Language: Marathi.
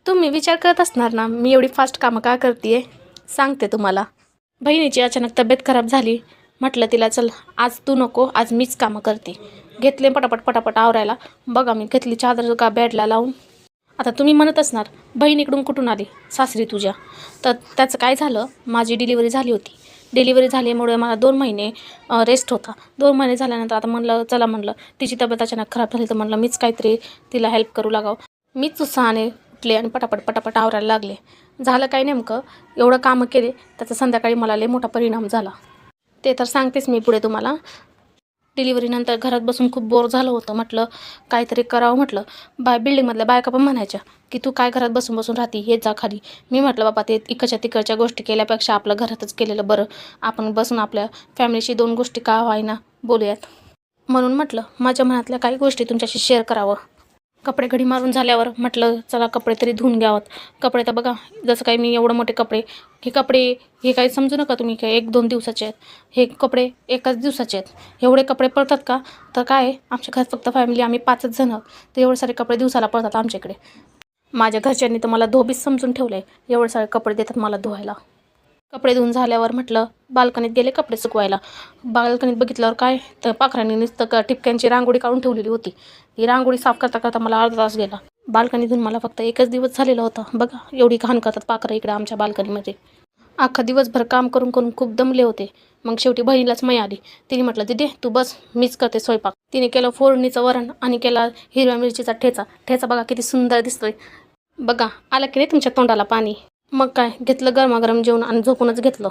तुम्ही विचार करत असणार ना मी एवढी फास्ट कामं का करते. सांगते तुम्हाला. बहिणीची अचानक तब्येत खराब झाली. म्हटलं तिला चल आज तू नको, आज मीच कामं करते. घेतले पटापट पटापट आवरायला. बघा मी घेतली चादर का बेडला लावून. आता तुम्ही म्हणत असणार बहिणीकडून कुठून आली सासरी तुझ्या. तर त्याचं काय झालं, माझी डिलिव्हरी झाली होती. डिलिव्हरी झाल्यामुळे मला 2 महिने रेस्ट होता. 2 महिने झाल्यानंतर आता म्हणलं चला म्हणलं तिची तब्येत अचानक खराब झाली तर म्हणलं मीच काहीतरी तिला हेल्प करू लागावं. मीच उत्साहाने उठले आणि पटापट पटापट आवरायला लागले. झालं काय नेमकं, एवढं कामं केले त्याचा संध्याकाळी मला लय मोठा परिणाम झाला. ते तर सांगतेच मी पुढे तुम्हाला. डिलिव्हरीनंतर घरात बसून खूप बोर झालं होतं. म्हटलं काहीतरी करावं. म्हटलं बिल्डिंगमधल्या बायका पण म्हणायच्या की तू काय घरात बसून बसून राहते, हे जा खाली. मी म्हटलं बाबा ते इकडच्या तिकडच्या गोष्टी केल्यापेक्षा आपलं घरातच केलेलं बरं. आपण बसून आपल्या फॅमिलीशी 2 गोष्टी का व्हायना बोलूयात. म्हणून म्हटलं माझ्या मनातल्या काही गोष्टी तुमच्याशी शेअर करावं. कपडे घडी मारून झाल्यावर म्हटलं चला कपडे तरी धुवून घ्यावं. कपडे तर बघा जसं काही मी एवढं मोठे कपडे, हे काही समजू नका तुम्ही काय 1-2 दिवसाचे आहेत. हे कपडे एकाच दिवसाचे आहेत. एवढे कपडे पडतात का, तर काय आहे, आमच्या घरात फक्त फॅमिली आम्ही 5च जण आहोत. तर एवढे सारे कपडे दिवसाला पडतात आमच्याकडे. माझ्या घरच्यांनी तर मला धोबीच समजून ठेवलं आहे. एवढे सारे कपडे देतात मला धुवायला. कपडे धुवून झाल्यावर म्हटलं बाल्कनीत गेले कपडे सुकवायला. बाल्कनीत बघितल्यावर काय तर पाखरांनी नुसतं ठिपक्यांची रांगोळी काढून ठेवलेली होती. ती रांगोळी साफ करता करता मला अर्धा तास गेला. बाल्कनीतून मला फक्त 1च दिवस झालेला होता. बघा एवढी घाण करतात पाखरं इकडे आमच्या बाल्कनीमध्ये. अख्खा दिवसभर काम करून करून खूप दमले होते. मग शेवटी बहिणीलाच मै आली. तिने म्हटलं दीदी तू बस, मीच करते स्वयंपाक. तिने केलं फोडणीचं वरण आणि केला हिरव्या मिरचीचा ठेचा. ठेचा बघा किती सुंदर दिसतोय. बघा आलं की नाही तुमच्या तोंडाला पाणी. मग काय घेतलं गरमागरम जेवण आणि झोपूनच घेतलं.